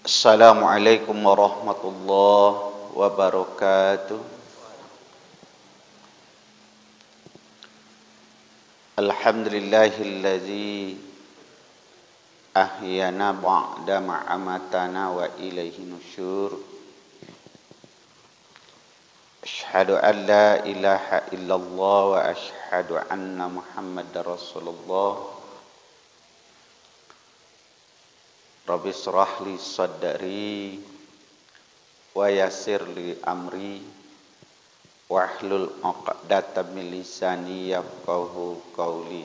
Assalamualaikum warahmatullahi wabarakatuh. Alhamdulillahilladzi ahyana ba'da ma'amatana wa ilaihi nusyur. Asyhadu an la ilaha illallah wa asyhadu anna Muhammadar Rasulullah. Rabbi shrah li sadri wa yassir li amri wahlul 'uqdatam min lisani yafqahu qawli.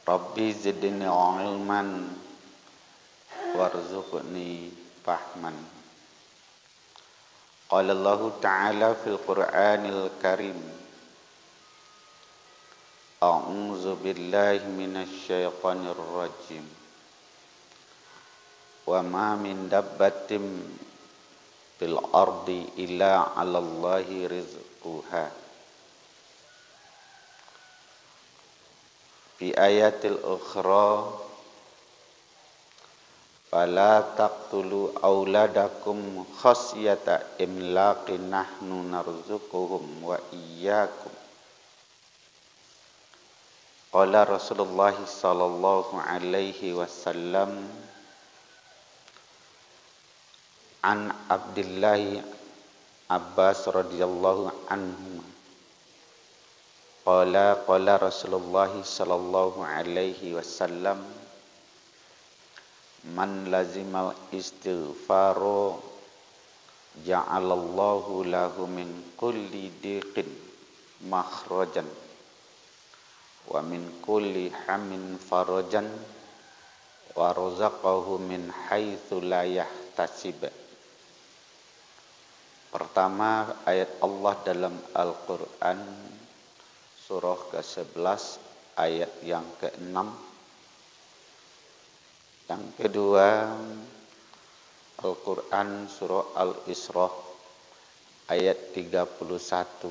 Rabbi zidni ilman warzuqni fahman. Qala Allah Ta'ala fil Qur'anil Karim. A'udzu billahi minasy syaithanir rajim. Wa ma min dabbatin fil ardi illa 'alallahi rizquha. Fi ayatil ukhra fala taqtulu auladakum khasyata imlaqin nahnu narzuquhum wa iyyakum. Qala Rasulullah sallallahu alaihi wasallam an Abdullah Abbas radhiyallahu anhu qala Rasulullah sallallahu alaihi wasallam man lazimal istighfaro ja'alallahu lahu min kulli diqin makhrajan wa min kulli hamin farajan wa razaqahu min haitsu la yahtasib. Pertama, ayat Allah dalam Al-Quran surah ke-11 ayat yang ke-6. Yang kedua, Al-Quran surah Al-Isra ayat 31.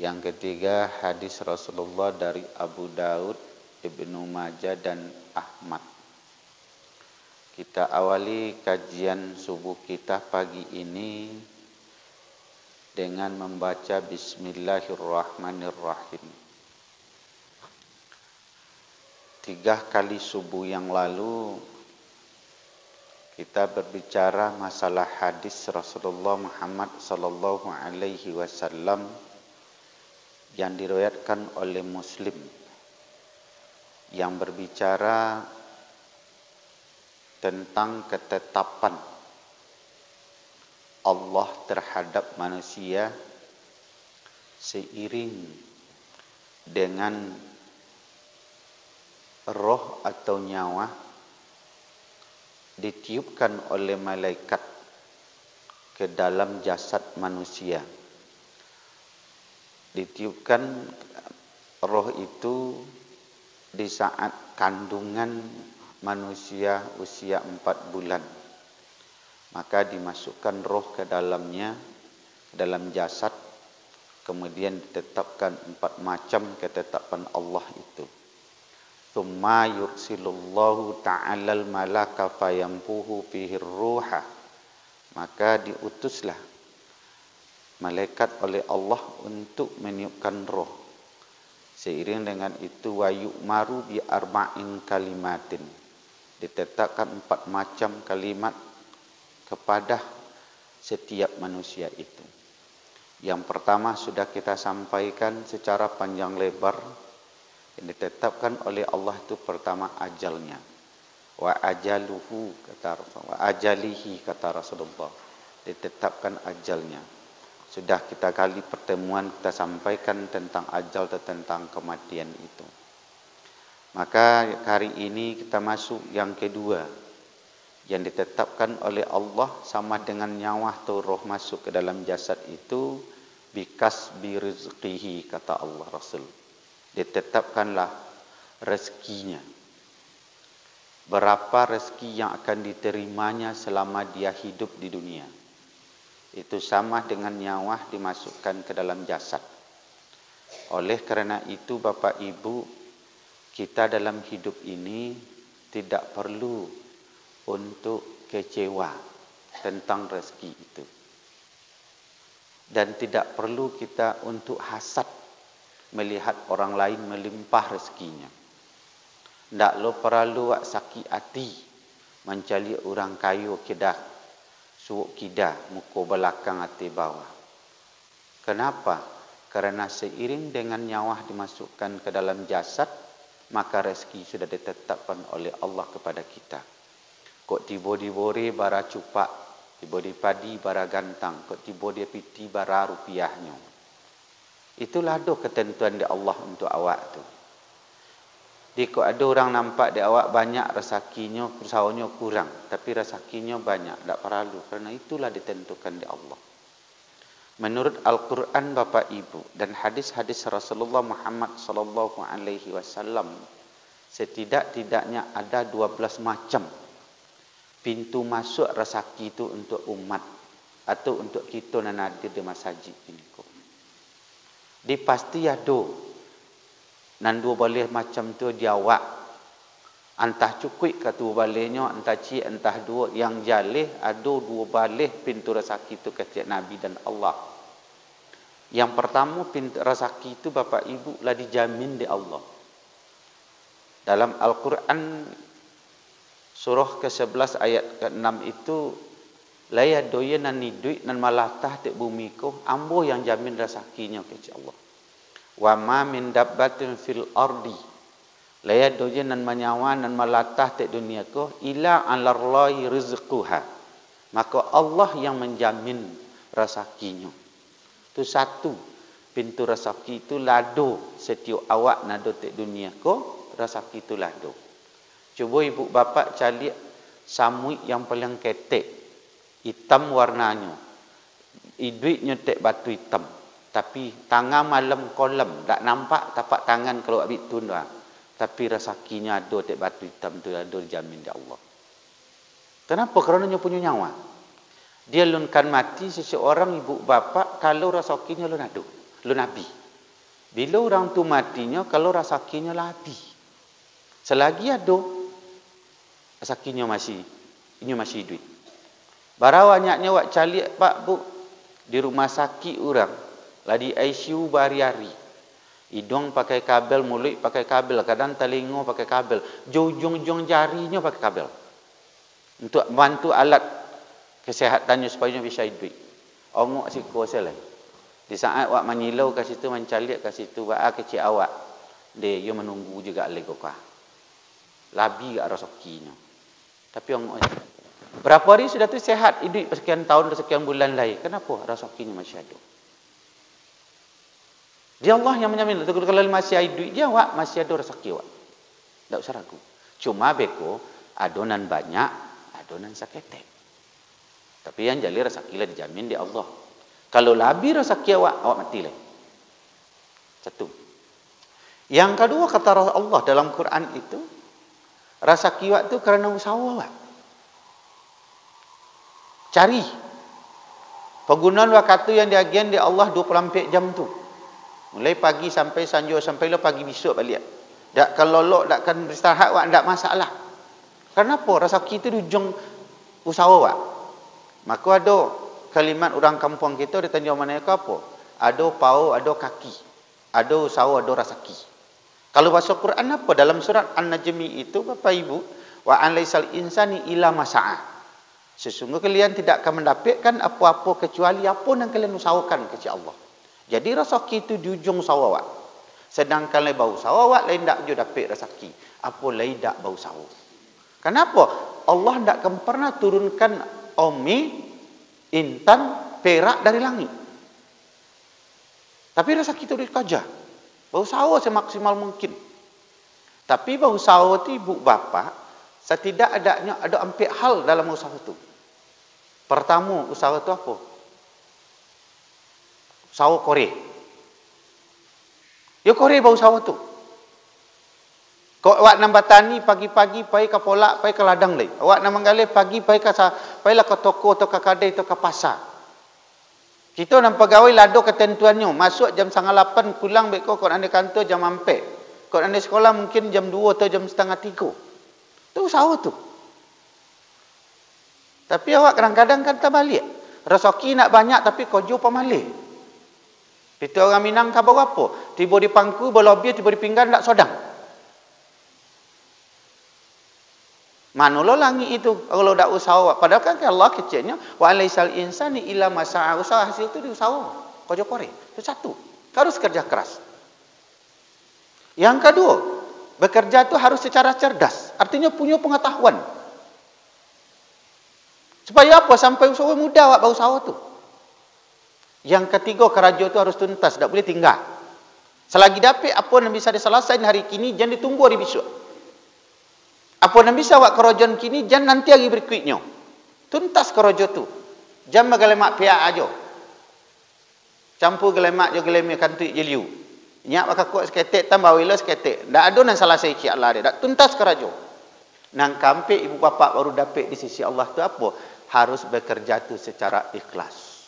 Yang ketiga, hadis Rasulullah dari Abu Daud, Ibnu Majah dan Ahmad. Kita awali kajian subuh kita pagi ini dengan membaca Bismillahirrahmanirrahim. 3 kali subuh yang lalu kita berbicara masalah hadis Rasulullah Muhammad sallallahu alaihi wasallam yang diriwayatkan oleh Muslim yang berbicara tentang ketetapan Allah terhadap manusia seiring dengan roh atau nyawa ditiupkan oleh malaikat ke dalam jasad manusia. Ditiupkan roh itu di saat kandungan manusia usia 4 bulan. Maka dimasukkan roh ke dalamnya, dalam jasad, kemudian ditetapkan 4 macam ketetapan Allah itu. Tsumma yursilullahu ta'alal malaka fayampuhu fihi ruha. Maka diutuslah malaikat oleh Allah untuk meniupkan roh. Seiring dengan itu wa yu'maru bi arba'in kalimatin. Ditetapkan 4 macam kalimat kepada setiap manusia itu. Yang pertama sudah kita sampaikan secara panjang lebar. Yang ditetapkan oleh Allah itu pertama ajalnya. Wa ajaluhu kata Rasulullah. Wa ajalihi kata Rasulullah. Ditetapkan ajalnya. Sudah kita kali pertemuan kita sampaikan tentang ajal atau tentang kematian itu. Maka hari ini kita masuk yang kedua. Yang ditetapkan oleh Allah sama dengan nyawa atau roh masuk ke dalam jasad itu. Bikas birizqihi kata Allah Rasul. Ditetapkanlah rezekinya. Berapa rezeki yang akan diterimanya selama dia hidup di dunia. Itu sama dengan nyawa dimasukkan ke dalam jasad. Oleh karena itu Bapak Ibu, kita dalam hidup ini tidak perlu untuk kecewa tentang rezeki itu. Dan tidak perlu kita untuk hasad melihat orang lain melimpah rezekinya. Ndak lo perlu wak sakit hati mencari orang kayu kedah, suuk kidah, muka belakang hati bawah. Kenapa? Karena seiring dengan nyawa dimasukkan ke dalam jasad, maka rezeki sudah ditetapkan oleh Allah kepada kita. Kok tiba-tiba bara cupak, tiba-tiba padi bara gantang, kok tiba-tiba piti bara rupiahnya. Itulah doh ketentuan di Allah untuk awak tu. Di kok ada orang nampak di awak banyak rezekinya, usahanya kurang, tapi rezekinya banyak, tak perlu, karena itulah ditentukan di Allah. Menurut Al-Quran Bapak Ibu dan hadis-hadis Rasulullah Muhammad sallallahu alaihi wasallam, setidak-tidaknya ada 12 macam pintu masuk rezeki itu untuk umat atau untuk kita yang hadir di masjid ini. Di pasti ada nan dua balih macam tu dia awak. Entah cukup ke dua balihnya, entah cik, entah dua. Yang jalih ada dua balih pintu rezeki itu kata Nabi dan Allah. Yang pertama pintu rezeki itu Bapak Ibu lah dijamin di Allah. Dalam Al-Quran surah ke-11 ayat ke-6 itu, la yadoya nan niduit nan malatah te bumi ko ambo yang jamin rezekinya kata Allah. Wa ma min dabbatin fil ardi la yadoya nan manyawa nan malatah te dunia ko ila alallahi rizquha. Maka Allah yang menjamin rezekinya. Itu satu, pintu rezeki itu lado setiap awak nado te dunia ko rezeki itu lado. Cuba ibu bapa cari samui yang paling ketek, hitam warnanya, duitnya tek batu hitam, tapi tangan malam kolam, tak nampak tapak tangan kalau abis tu dah, tapi rezekinya ada tek batu hitam tu ada dijamin di Allah. Kenapa? Kerana dia punya nyawa. Dia lunkan mati seseorang ibu bapa kalau rezekinya lu nado, lu nabi. Bila orang tu matinya kalau rezekinya lah habis. Selagi ada rezekinya masih duit. Bara banyaknya wak cali Pak Bu di rumah sakit orang lah di ICU berhari-hari. Hidung pakai kabel, mulut pakai kabel, kadang telinga pakai kabel, ujung-ujung jarinya pakai kabel. Untuk bantu alat kesehatannya supaya bisa hidup. Ongok si kuasa lah. Di saat wak menyilau ke situ, mencalik ke situ, wak kecil awak, dia menunggu juga lego kah. Labi gak rezekinya. Tapi ongok berapa hari sudah tu sehat, hidup sekian tahun, sekian bulan lagi. Kenapa? Rezekinya masih ada. Dia Allah yang menjamin. Kalau masih hidup dia, wak masih ada rezeki wak. Tak usah ragu. Cuma beko adonan banyak, adonan saketek. Tapi yang jali rezeki lah dijamin di Allah. Kalau lebih rezeki awak mati lah. Satu. Yang kedua kata Allah dalam Quran itu, rezeki awak tu kerana usaha awak. Cari. Penggunaan waktu yang diagen di Allah 24 jam tu. Mulai pagi sampai sanjur sampai lo pagi besok balik. Tak kalau lo takkan beristirahat awak tak masalah. Kenapa? Rezeki itu di ujung usaha awak. Maka ada kalimat orang kampung kita dia tanya mana ke apa? Ada pau, ada kaki. Ada usaha, ada rezeki. Kalau bahasa Quran apa? Dalam surat An-Najmi itu Bapak Ibu, wa alaisal insani ila masa'a. Sesungguhnya kalian tidak akan mendapatkan apa-apa kecuali apa yang kalian usahakan kepada Allah. Jadi rezeki itu di ujung usaha awak. Sedangkan lain bau usaha awak lain tak juga dapat rezeki. Apa lain tak bau usaha. Kenapa? Allah tak akan pernah turunkan omi, intan, perak dari langit. Tapi rezeki itu dikajar. Berusaha semaksimal mungkin. Tapi berusaha itu ibu bapa, setidak-tidaknya ada 4 hal dalam usaha itu. Pertama, usaha itu apa? Usaha kore. Ya kore berusaha itu. Kau awak nak batani pagi-pagi pai ke polak, pai ke ladang leh. Awak nak menggalih pagi pai lah ke toko atau ke kedai atau ke pasar. Kita nak pegawai lado ketentuannya. Masuk jam 8 pulang beko kau anda kantor jam 4. Kau anda sekolah mungkin jam 2 atau jam setengah 3. Itu usaha tu. Tapi awak kadang-kadang kan terbalik. Rezeki nak banyak tapi kojo pemalih. Itu orang Minang khabar apa? Tiba di pangku, berlobby, tiba di pinggan, tak sodang. Manalah langit itu kalau tak usaha. Padahal kan Allah kecilnya wa alaisal insani illa masa'a. Usaha hasil itu diusaha. Kojo kore. Itu satu. Harus kerja keras. Yang kedua, bekerja itu harus secara cerdas. Artinya punya pengetahuan. Supaya apa? Sampai usaha muda awak berusaha tu. Yang ketiga, kerja itu harus tuntas, tak boleh tinggal. Selagi dapat apa yang bisa diselesaikan hari kini, jangan ditunggu hari besok. Apa yang bisa awak kerajaan kini, jangan nanti hari berikutnya. Tuntas kerja tu. Jangan bagalemak pihak aja. Campur gelemak je gelemak kantuk je liu. Nyak bakal kuat seketik tambah wila seketik. Tak ada yang salah saya Allah dia. Tak tuntas kerja. Nang kampe ibu bapa baru dapat di sisi Allah tu apa? Harus bekerja tu secara ikhlas.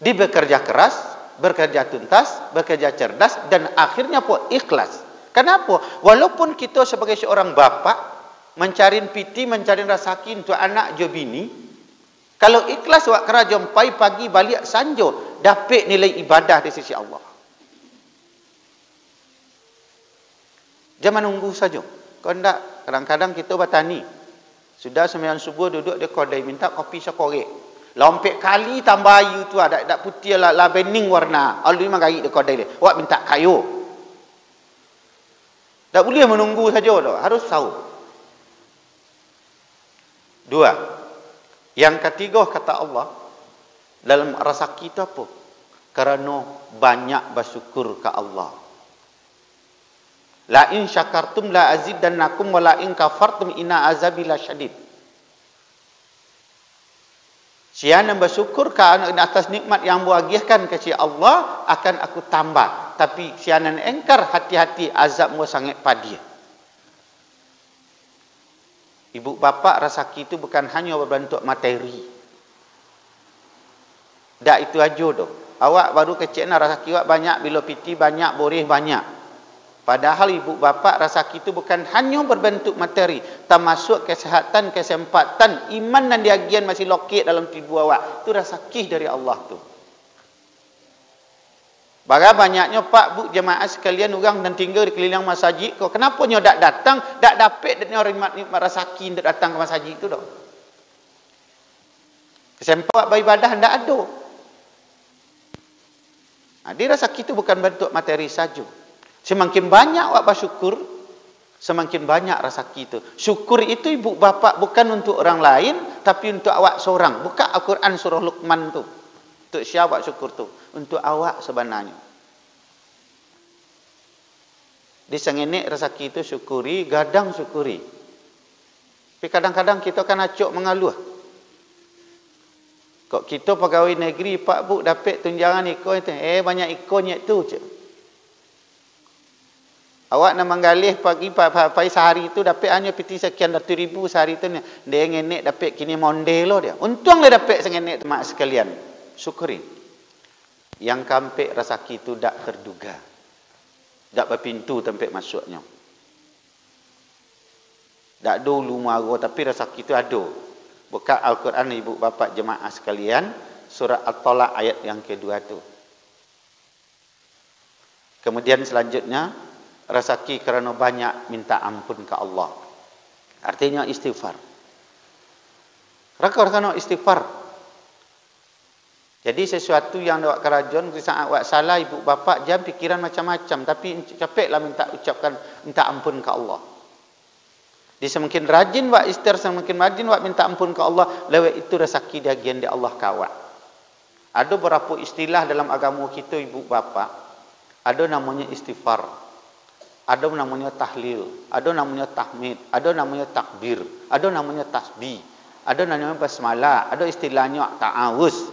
Di bekerja keras, bekerja tuntas, bekerja cerdas dan akhirnya apa? Ikhlas. Kenapa? Walaupun kita sebagai seorang bapa mencari piti, mencari rezeki untuk anak je bini, kalau ikhlas awak kerja pagi balik sanjo, dapat nilai ibadah di sisi Allah. Jangan menunggu saja. Kalau tidak, kadang-kadang kita bertani. Sudah 9 subuh duduk di kedai minta kopi sekorek. Lompek kali tambah ayu tu ada putih lah bening warna. Alui manggai di kedai dia. Awak minta kayu. Tak boleh menunggu saja dah. Harus tahu. 2. Yang ketiga kata Allah dalam rezeki itu apa? Kerana banyak bersyukur ke Allah. La in syakartum la azidannakum wa la in kafartum inna azabi lasyadid. Siapa yang bersyukur ke atas nikmat yang buagiahkan ke Allah akan aku tambah. Tapi siapa yang engkar hati-hati azabmu sangat pedih. Ibu bapa rezeki itu bukan hanya berbentuk materi. Tak itu aja tu. Awak baru kecil nak rezeki awak banyak, bila piti banyak, boreh banyak. Padahal ibu bapa rezeki itu bukan hanya berbentuk materi, termasuk kesehatan, kesempatan, iman dan diagian masih lokek dalam tubuh awak. Itu rezeki dari Allah tu. Baga banyaknya pak bu jemaah sekalian orang dan tinggal di keliling masjid. Kau kenapa nyo tak datang, tak dapat dan nikmat rezeki tak datang ke masjid itu dah. Kesempatan beribadah tidak ada. Jadi rezeki itu bukan bentuk materi saja. Semakin banyak awak bersyukur, semakin banyak rezeki itu. Syukur itu ibu bapa bukan untuk orang lain, tapi untuk awak seorang. Buka Al-Quran surah Luqman tu. Untuk siapa awak syukur tu? Untuk awak sebenarnya. Di sengenek rezeki itu syukuri, gadang syukuri. Tapi kadang-kadang kita kan acuk mengaluh. Kok kita pegawai negeri, Pak Bu dapat tunjangan ikon itu. Banyak ikonnya tu je. Awak nak menggalih pagi sehari itu dapat hanya piti sekian ratus ribu sehari itu. Dia ngenek dapat kini monde lo dia. Untung dia dapat sengenek mak sekalian. Syukuri. Yang kampek rezeki itu tak terduga. Tak berpintu tempat masuknya. Tak dulu marah tapi rezeki itu ada. Buka Al-Quran ibu bapa jemaah sekalian. Surah At-Talaq ayat yang kedua tu. Kemudian selanjutnya. Rezeki kerana banyak minta ampun ke Allah. Artinya istighfar. Kerana istighfar. Jadi sesuatu yang awak kerajaan, saat awak salah ibu bapa, jangan pikiran macam-macam. Tapi capeklah minta ampun ke Allah. Jadi semakin rajin awak istighfar, semakin rajin awak minta ampun ke Allah, lewat itu rezeki bagian di Allah kawat. Ada beberapa istilah dalam agama kita ibu bapa. Ada namanya istighfar. Ada namanya tahlil, ada namanya tahmid, ada namanya takbir, ada namanya tasbih, ada namanya basmalah, ada istilahnya ta'awuz.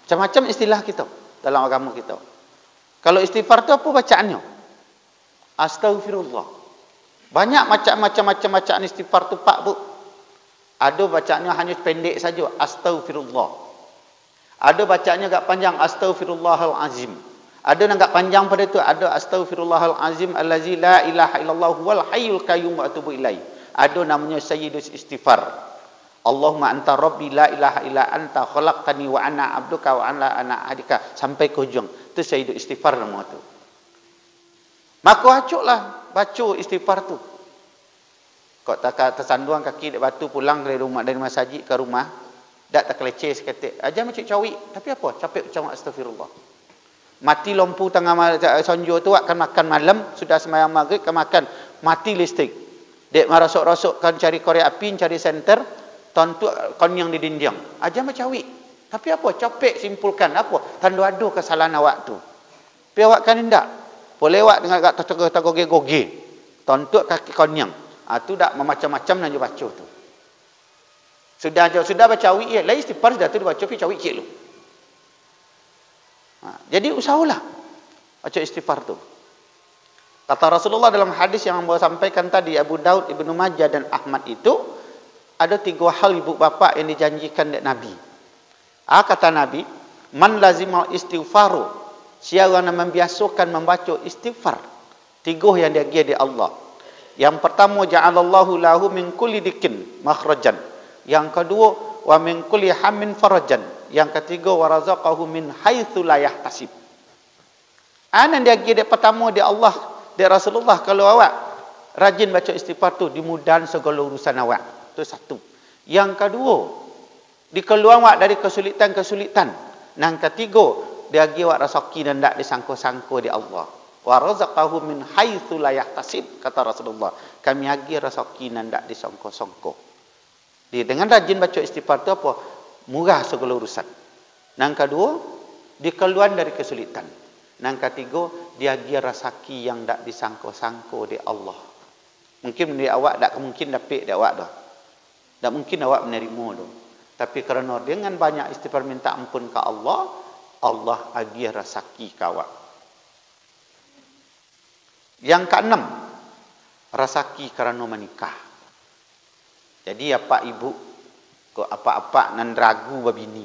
Macam-macam istilah kita dalam agama kita. Kalau istighfar itu apa bacaannya? Astaghfirullah. Banyak macam-macam bacaan istighfar tu Pak Bu. Ada bacaannya hanya pendek saja, astaghfirullah. Ada bacaannya agak panjang, astaghfirullahal azim. Ada yang agak panjang pada itu, ada astaghfirullahal azim allazi la ilaha illallah wal hayyul qayyum wa atubu ilaih. Ada namanya sayyidus istighfar. Allahumma anta rabbi la ilaha illa anta khalaqtani wa ana abduka wa ana adika sampai ke hujung. Itu sayyidus istighfar nama tu. Maka acuklah baca istighfar tu. Kau tak tersanduang kaki di batu pulang dari rumah dari masjid ke rumah, dak tak keleceh seketik. Aja macam cawi, tapi apa? Capek ucap astagfirullah. Mati lampu tengah sonjo tu akan makan malam, sudah sembahyang maghrib akan makan, mati listrik. Dek marasuk-rasuk kan cari korek api, cari senter, tontuk konyang di dinding. Aja macam cawi. Tapi apa? Capek simpulkan apa? Tandu adu kesalahan awak tu. Tapi awak kan tidak. Boleh awak dengan agak tergoge-goge. Tontuk kaki konyang. Itu dak macam-macam nak baca tu. Sudah baca wi ya, lai istighfar sudah tu baca pi cawi cik lu. Jadi usahalah baca istighfar tu. Kata Rasulullah dalam hadis yang saya sampaikan tadi Abu Daud, Ibnu Majah dan Ahmad itu ada 3 hal ibu bapa yang dijanjikan oleh Nabi. Kata Nabi, man lazimal istighfaru, siapa yang membiasakan membaca istighfar, 3 yang dia di Allah. Yang pertama, ja'alallahu lahu min kulli dikin makhrajan. Yang kedua, wa min kulli hammin farajan. Yang ketiga, wa razaqahu min haitsu la yahtasib. Anan dia pertama di Allah, di Rasulullah, kalau awak rajin baca istighfar tu dimudahkan segala urusan awak. Itu satu. Yang kedua, dikeluar awak dari kesulitan-kesulitan. Yang ketiga, dia bagi awak rezeki dan tak disangka-sangka di Allah. Wa razaqahu min haitsu la yahtasib, kata Rasulullah. Kami bagi rezeki dan tak disangka-sangka. Dengan rajin baca istighfar tu apa? Murah segala urusan. Yang kedua, dikeluar dari kesulitan. Yang ketiga, dia bagi rezeki yang tak disangka-sangka di Allah. Mungkin di awak tak mungkin dapat di awak dah. Tak mungkin awak menerima dah. Tapi kerana dengan banyak istighfar minta ampun ke Allah, Allah bagi rezeki ke awak. Yang keenam, rezeki kerana menikah. Jadi apa ibu, kok apa-apa nan ragu babini.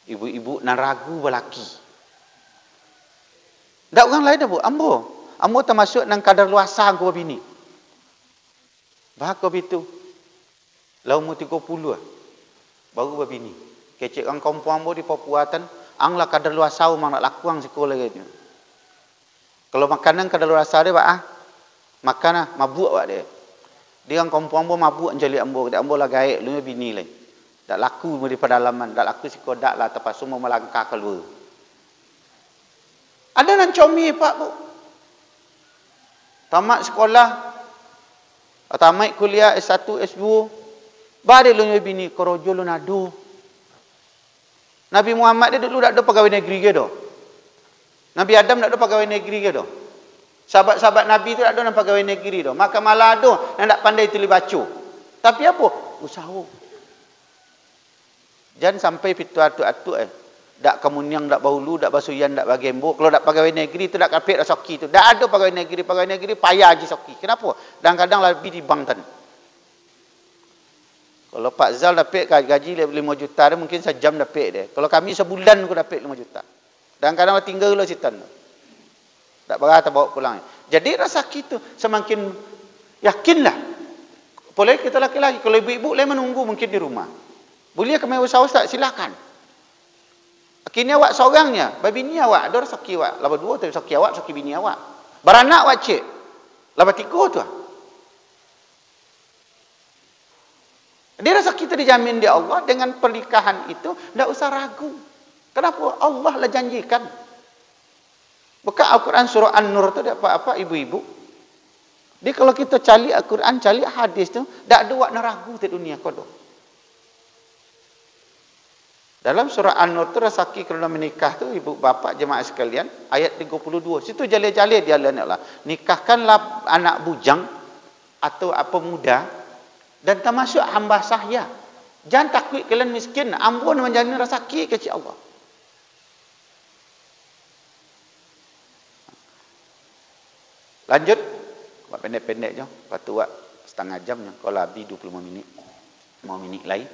Ibu-ibu nan ragu balaki. Tak orang lain dah bu, ambo termasuk nang kadar luasa aku babini. Bahak itu. Lau mu 30 baru babini. Kecik orang kampung ambo di Papua tan, anglah kadar luasa mang nak lakuang sekolah gitu. Kalau makanan kadaluarsa dia makan mabuk dia. Dia orang kampung ambo mabuk anjali ambo, dak ambo lah gaek lu bini lain. Dak laku di pedalaman, dak laku sikodak lah terpaksa mau melangkah keluar. Ada nan comi pak bu. Tamat sekolah, tamat kuliah S1, S2, bare lu bini korojo lu nadu. Nabi Muhammad dia dulu dak ada pegawai negeri ke dah. Nabi Adam tak ada pegawai negeri ke dah. Sahabat-sahabat Nabi tu tak ada pegawai negeri dah. Maka malah ada yang tak pandai tulis baca. Tapi apa? Usaha. Jangan sampai pitu atuk-atuk dak kemunyang, dak baulu, dak basuyan, dak bagembo. Kalau dak pegawai negeri tu dak kapit dak soki tu. Dak ada pegawai negeri payah haji soki. Kenapa? Kadang-kadang lebih di bank tan. Kalau Pak Zal dapat gaji 5 juta dia mungkin sejam dapat dia. Kalau kami sebulan aku dapat 5 juta. Dan kadang tinggal lah sitan. Tak berapa bawa pulang. Jadi rasa kita semakin yakinlah. Boleh kita laki-laki. Kalau ibu-ibu boleh menunggu mungkin di rumah. Boleh kami usaha tak silakan. Akhirnya awak seorangnya. Bini awak ada rezeki awak. Laba 2 tu rezeki awak, rezeki bini awak. Beranak awak cik. Laba 3 tu. Dia rezeki kita dijamin di Allah. Dengan pernikahan itu tak usah ragu. Kenapa? Allah lah janjikan. Bukan Al-Quran surah An-Nur tu apa-apa ibu-ibu. Dia kalau kita cari Al-Quran, cari hadis tu, tak ada wak neragu di dunia kodoh. Dalam surah An-Nur tu rezeki kerana menikah tu ibu bapa jemaah sekalian, ayat 32. Situ jale-jale dia lah. Nikahkanlah anak bujang atau apa muda dan termasuk hamba sahaya. Jangan takut kalian miskin, ampun menjadi rezeki kecil Allah. Lanjut, buat pendek-pendek je. Lepas tu buat setengah jam je. Kalau habis 25 minit. 5 minit lain.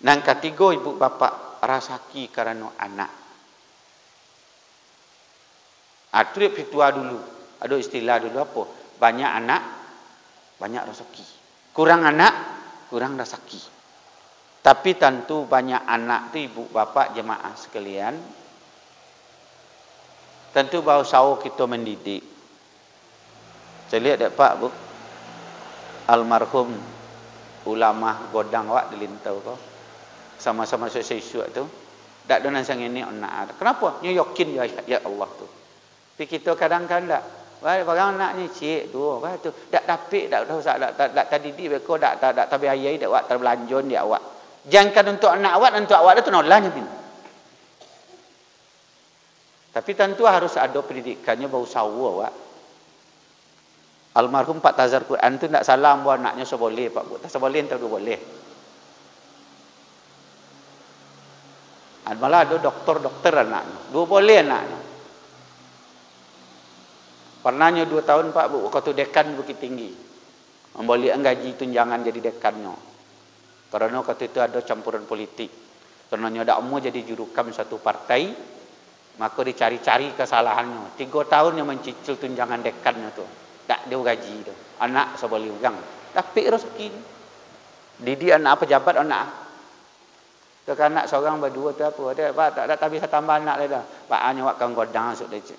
Yang ketiga, ibu bapa rasaki kerana anak. Itu dia fitua dulu. Ada istilah dulu apa? Banyak anak, banyak rezeki. Kurang anak, kurang rezeki. Tapi tentu banyak anak tu ibu bapa jemaah sekalian. Tentu berusaha kita mendidik. Saya lihat tak Pak Bu, almarhum ulama godang awak di Lintau kau, sama-sama selesai isu tu. Tak ada nang ini anak. Kenapa? Nya yakin ya Allah tu. Tapi kita kadang-kadang tak. Barang anaknya cik tu, apa tu? Tak dapat, tak terdidik mereka, tak terbiayai, tak awak terbelanjon dia awak. Jangan untuk anak awak, untuk awak tu nolaknya pun. Tapi tentu harus ada pendidikannya berusaha awak. Almarhum Pak Tazar Quran tu tak salah buat anaknya seboleh Pak Bu. Tak seboleh entah tu boleh. Malah ada doktor anaknya. Dua boleh anaknya. Pernahnya 2 tahun Pak Bu, waktu dekan Bukit Tinggi. Membalikan gaji tunjangan jadi dekannya. Karena waktu itu ada campuran politik. Karena ada umur jadi jurukam satu partai, maka dicari-cari kesalahannya. 3 tahun yang mencicil tunjangan dekannya tu. Tak dia gaji tu. Anak sebalik ugang. Tapi rezeki. Didik anak pejabat anak. Ke anak seorang berdua tu apa? Dia Pak tak bisa tambah anak dia dah. Pak hanya wakkan godang masuk dia.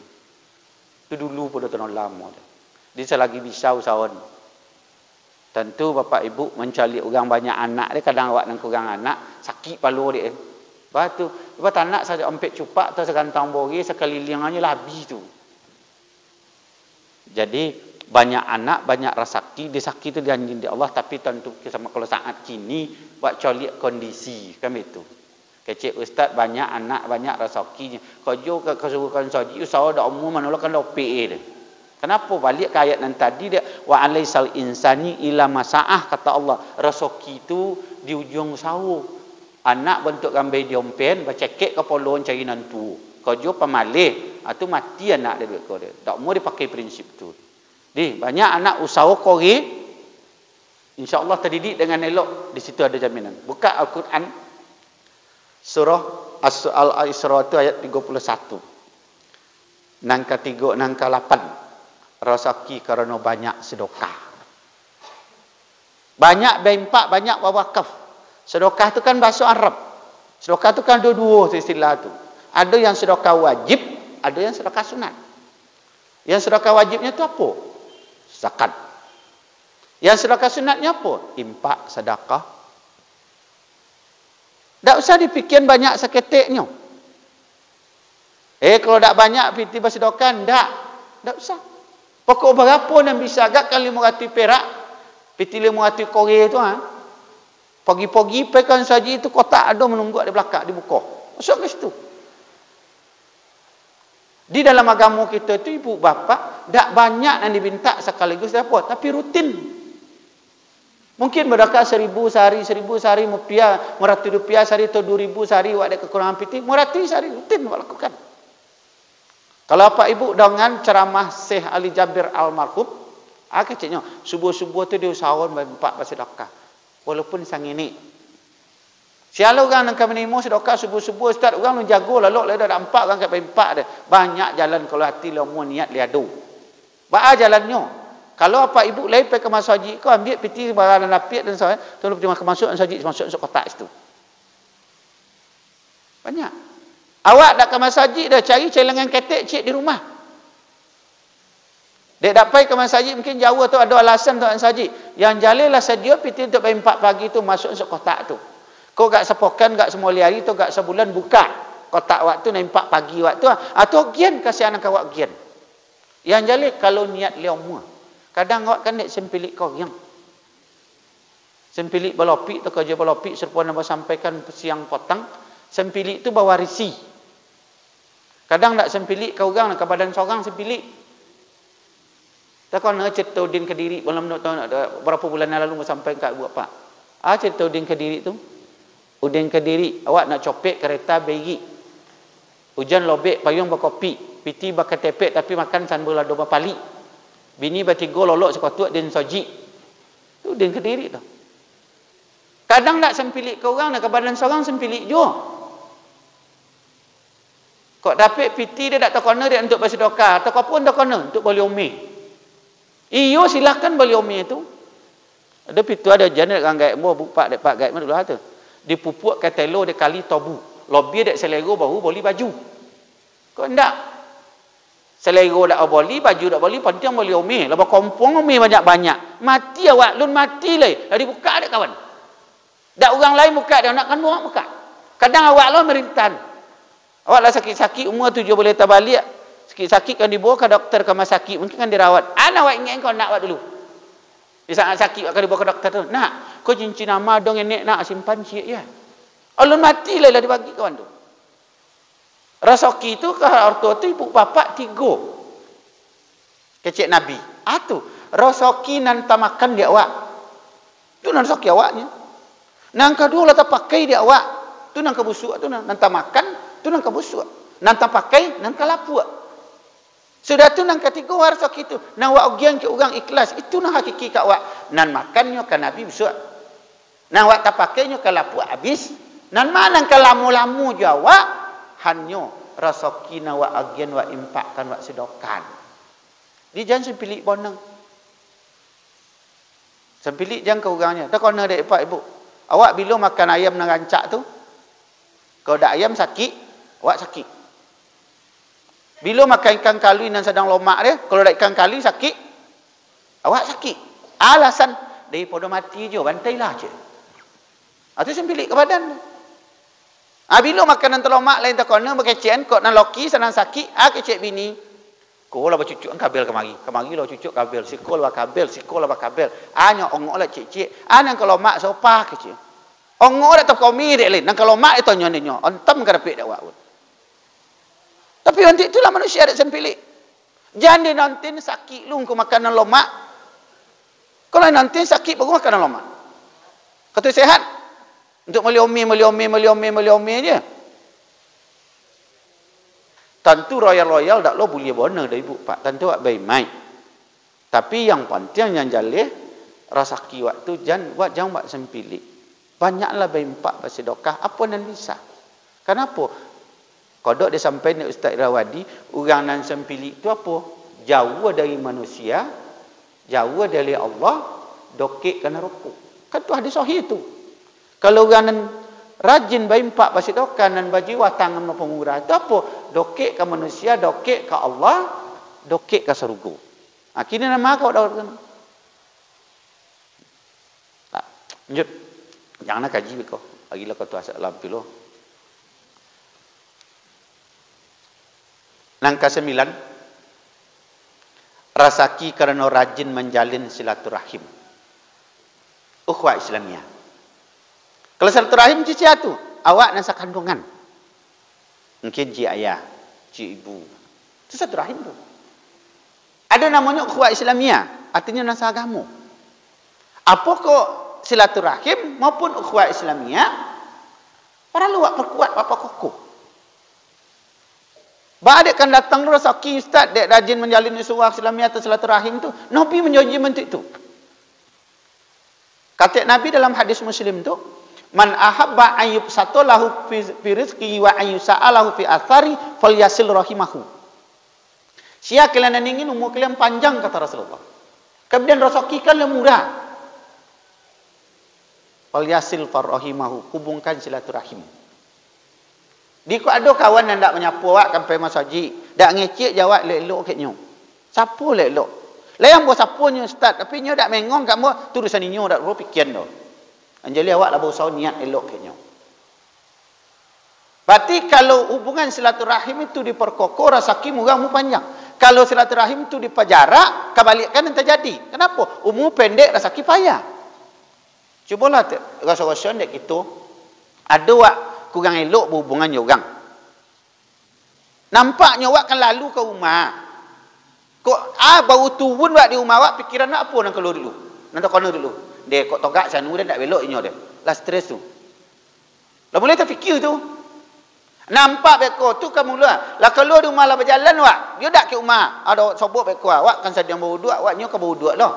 Itu dulu pun dah terlalu lama. Dia selagi bisa usahawan. Tentu bapak ibu mencari orang banyak anak dia, kadang awak nak kurang anak, sakit palu dia. Lepas tu, lepas anak saja empek cupak atau sekantang bori, sekelilingannya lah habis tu. Jadi, banyak anak, banyak rezeki, disakit itu dianjing di Allah, tapi tentu sama kalau saat kini, buat colik kondisi, kan itu. Kecik ustaz banyak anak, banyak rezeki. Kau juga kesuruhan saji, usaha dak umum menolakkan PA dia. Kenapa balik ke ayat yang tadi dia wa alaisal insani ila masaah kata Allah, rezeki itu di ujung sahu. Anak bentuk gambar diompen, baca kek kepala cari nantu. Kau juga pemalih, itu mati anak dia duit kau dia. Tak mau dipakai prinsip tu. Di banyak anak usaha kori, insya-Allah terdidik dengan elok, di situ ada jaminan. Buka Al-Quran Surah Al-Isra itu ayat 31. Nangka 3, nangka 8. Rezeki karena banyak sedekah. Banyak bimpak, banyak wakaf. Sedekah itu kan bahasa Arab. Sedekah itu kan dua istilah tu. Ada yang sedekah wajib, ada yang sedekah sunat. Yang sedekah wajibnya itu apa? Zakat. Yang sedekah sunatnya apa? Impak, sedekah. Tak usah dipikir banyak seketiknya. Kalau tak banyak piti bersedokan, tak usah. Pokok berapa yang bisa agak kan 500 perak, piti 500 kore tu pagi-pagi pekan saji itu kotak ada menunggu di belakang dibuka. Masuk ke situ. Di dalam agama kita itu ibu bapa tak banyak yang diminta sekaligus apa, tapi rutin. Mungkin berdekat 1000 sehari, 1000 sehari, rupiah, 100 rupiah sehari atau 2000 sehari, ada kekurangan piti, 100 sehari, rutin lakukan. Kalau apa ibu dengan ceramah Syekh Ali Jabir almarhum, keciknya, subuh-subuh tu dia usahawan berempat bersedekah. Walaupun sang ini. Siapa orang nak menimo sedekah subuh-subuh, ustaz orang nak jago lalu ada 4 orang kat berempat dia. Banyak jalan kalau hati lemu niat liadu. Ba jalannya. Kalau apa ibu lain pergi ke masjid, kau ambil piti barang lapik dan sebagainya, tolong pergi masuk masjid, masuk kotak situ. Banyak. Awak nak ke masjid dah cari celengan ketek cik di rumah. Dia tak pergi ke masjid mungkin jauh tu ada alasan untuk masjid. Yang jalilah sedia piti untuk 4 pagi tu masuk kotak tu. Kau gak sepokan gak semua hari tu gak sebulan buka kotak waktu 4 pagi waktu atau gian kasih anak awak gian. Yang jali kalau niat liau mua. Kadang awak kan nak sempilik kau yang sempilik balopik tu kerja balopik serpuan nama sampaikan siang potang sempilik tu bawa risi. Kadang nak sempilik kau orang nak ke badan seorang sempilik. Tak kau nak cerita Udin Kediri belum tahu berapa bulan yang lalu sampai kat buat pak. Cerita Udin Kediri tu. Udin Kediri awak nak copek kereta begi. Hujan lobek payung berkopi, piti bakal tepek tapi makan sambil lado bapali. Bini bertiga lolok sekotut din soji. Tu din Kediri tu. Kadang nak sempilik ke orang nak ke badan seorang sempilik je. Kok dapat piti dia tak kena dia untuk bersedekah atau kau pun tak kena untuk beli umi. Iyo silakan beli umi itu. Ada pitu ada jana orang gaib mo bupak dek pak gaib mana dulu tu. Dipupuk ke telo de kali tobu. Lobi dek selero baru boli baju. Kau ndak? Selero dak boli baju dak boli penting boli umi. Laba kompong umi banyak-banyak. Mati awak lun mati le. Dari buka dek kawan. Dak orang lain buka dak nak kan orang buka. Kadang awak lo merintan. Awak lah sakit-sakit umur 7 boleh terbalik. Sakit-sakit kan dibawa ke doktor ke rumah sakit. Mungkin kan dirawat. Ana awak ingat kau nak awak dulu. Di saat sakit akan dibawa ke doktor tu. Nak, kau cincin nama dong nenek nak simpan cik ya. Alun mati lah dibagi kawan tu. Rasoki tu ke ortu tu ibu bapak 3. Kecik Nabi. Tu. Rasoki nan makan dia awak. Tu nan rasoki awaknya. Nang kedua lah tak pakai dia awak. Tu nang kebusuk tu nan makan, tu nang kebusuk. Nan tak pakai, nan kalapuk. Sudah tu nang ketiga harus itu. Nang wak ugian ke orang ikhlas. Itu nang hakiki kat wak. Nan makannya ke Nabi besok. Nang wak tak pakainya ke lapuk habis. Nan mana ke lamu-lamu jawab. Hanya rasoki nang wak ugian wak impakkan wak sedokan. Dia jangan sempilik bonang. Sempilik jangan ke orangnya. Tak kena dek pak ibu. Awak bila makan ayam nang rancak tu. Kalau dak ayam sakit. Awak sakit. Bila makan ikan kali dan sedang lomak dia, kalau ada ikan kali sakit, awak sakit. Alasan daripada mati je, bantailah je. Itu sempilik ke badan. Bila makanan terlomak lain tak kena, berkecian, kau nak loki, senang sakit, kecik bini. Kau lah bercucuk kabel kemari. Kemari lah cucuk kabel, sikol lah kabel, sikol lah kabel. Hanya ongok lah cik-cik. Nang kalau mak sopa kecil. Ongok dah tak komi dek lain. Nang kalau mak itu nyonya, ontam ke repik dak awak pun. Tapi nanti itulah manusia ada sempilik. Jangan dia nanti sakit lu ke makanan lomak. Kalau nanti sakit baru makanan lomak. Kata sehat. Untuk meliomi aja. Tentu royal tak lo boleh bona dah ibu pak. Tentu wak baik mai. Tapi yang penting yang jalih rasaki waktu jangan buat sempilik. Banyaklah baik pak bersedekah apa nan bisa. Kenapa? Kodok dia sampai ni Ustaz Rawadi, orang nan sempilik tu apa? Jauh dari manusia, jauh dari Allah, dokek kena rokok. Kan tu hadis sahih tu. Kalau orang nan rajin baik empat bersedekah dan baju watangan pengurah tu apa? Dokek ke manusia, dokek ke Allah, dokek ke surga. Kini nama kau dah kan. Lanjut. Janganlah kaji kau. Bagilah kau tu asal lampu lo. Langkah 9. Rasaki kerana rajin menjalin silaturahim. Ukhwah Islamiyah. Kalau silaturahim cik tu, awak nasa kandungan. Mungkin cik ayah, cik ibu. Itu silaturahim tu. Ada namanya ukhwah Islamiyah, artinya nasa agama. Apa kok silaturahim maupun ukhwah Islamiyah? Para luak perkuat apa kokoh. Balik kan datang dulu rasaki ustaz dek rajin menjalin ukhwah Islamiyah atau silaturahim tu. Nabi menjanji bentuk itu. Kata Nabi dalam hadis Muslim tu, man ahabba ayyub satolahu fi rizqi wa ayyusa'alahu fi athari falyasil rahimahu. Siapa kalian ingin umur kalian panjang kata Rasulullah. Kemudian rasaki kan murah. Falyasil rahimahu, hubungkan silaturahim. Di ko ada kawan yang tak menyapu awak sampai masjid, dak ngecek jawab elok-elok ketnya. Sapu elok. Layan buat sapunya ustaz, tapi nyo dak mengong kamu tulisan nyo dak berfikiran dah. Anjali awak lah berusaha niat elok ketnya. Berarti kalau hubungan silaturahim itu diperkokoh, rasaki murah panjang. Kalau silaturahim itu dipajarak, kebalikan yang terjadi. Kenapa? Umur pendek, rasaki payah. Cubalah rasa-rasa dek itu. Ada wak kurang elok berhubungan orang. Nampaknya awak kan lalu ke rumah. Kok baru turun awak di rumah awak pikiran nak apa nak keluar dulu. Nak kena dulu. Dia kok togak sana dia tak belok inyo dia. Lah stres tu. Lah boleh tak fikir tu. Nampak beko tu kamu lah. Lah keluar di rumah lah berjalan awak. Dia dak ke rumah. Ada sobok beko awak kan sedang berwuduk awak nyo ke berwuduk lah.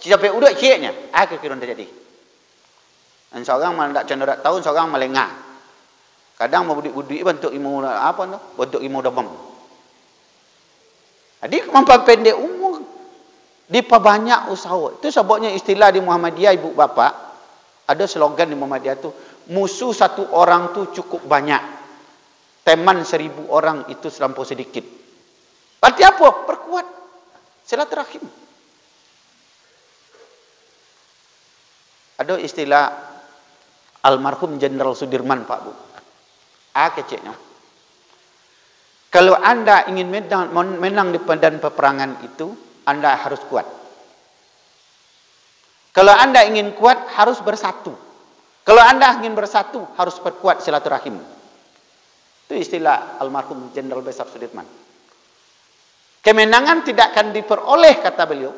Sampai uduk ceknya. Kira-kira terjadi. Dan seorang malah tak cenderak tahun seorang melengah. Kadang mau budik-budik bentuk ilmu apa tu? Bentuk ilmu demam. Jadi kemampuan pendek umur. Diperbanyak usaha. Itu sebabnya istilah di Muhammadiyah, ibu bapa, ada slogan di Muhammadiyah tu, musuh satu orang tu cukup banyak, teman 1000 orang itu selampau sedikit. Berarti apa? Perkuat silaturahim. Ada istilah almarhum Jenderal Sudirman, Pak Bu. Keceknya. Kalau Anda ingin menang di medan peperangan itu, Anda harus kuat. Kalau Anda ingin kuat, harus bersatu. Kalau Anda ingin bersatu, harus perkuat silaturahim. Itu istilah almarhum Jenderal Besar Sudirman. Kemenangan tidak akan diperoleh, kata beliau,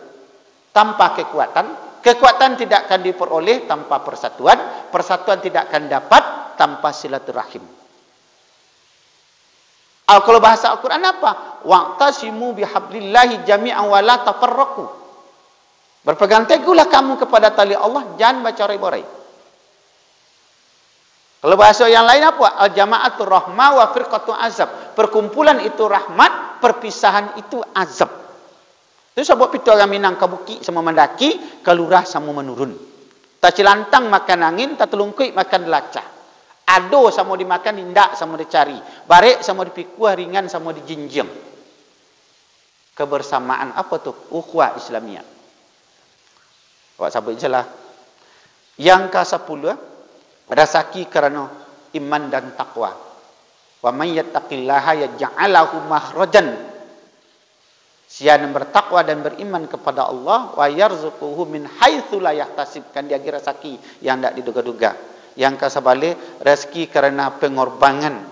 tanpa kekuatan. Kekuatan tidak akan diperoleh tanpa persatuan. Persatuan tidak akan dapat tanpa silaturahim. Kalau bahasa Al-Quran apa? Wa'tasimu bihablillahi jami'an wa la tafarraqu. Berpegang teguhlah kamu kepada tali Allah, jangan bercerai-berai. Kalau bahasa yang lain apa? Al-jama'atul rahmah wa firqatu azab. Perkumpulan itu rahmat, perpisahan itu azab. Itu sebab itu orang Minang ke bukit sama mendaki, ke lurah sama menurun. Tak cilantang makan angin, tak telungkuit makan delacah. Ado sama dimakan, indak sama dicari. Barik sama dipikuah, ringan sama dijinjing. Kebersamaan apa tu? Ukhuwah Islamiyah. Awak sabut je lah. Yang ke-10, rasaki kerana iman dan taqwa. Wa man yattaqillaha yaj'alahu makhrajan. Siapa yang bertakwa dan beriman kepada Allah, wa yarzuquhu min haitsu la yahtasib, kan dia kira rezeki yang tidak diduga-duga. Yang ke-11, rezeki kerana pengorbanan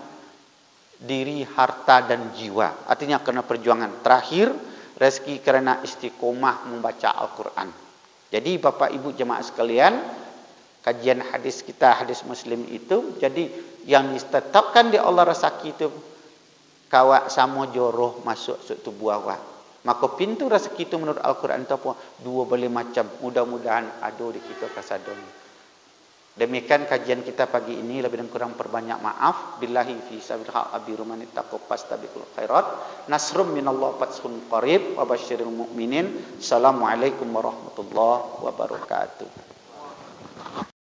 diri, harta dan jiwa. Artinya kerana perjuangan. Terakhir, rezeki kerana istiqomah membaca Al-Quran. Jadi Bapak Ibu jemaah sekalian, kajian hadis kita, hadis Muslim itu, jadi yang ditetapkan di Allah rezeki itu, kawak sama joroh masuk tubuh awak. Maka pintu rezeki itu menurut Al-Quran itu apa? 2 macam. Mudah-mudahan ada di kita kasadon. Demikian kajian kita pagi ini, lebih dan kurang perbanyak maaf. Billahi fi sabil haq abiru man ittaqu fastabiqul khairat. Nasrum minallah fathun qarib wa basyiril mu'minin. Assalamualaikum warahmatullahi wabarakatuh.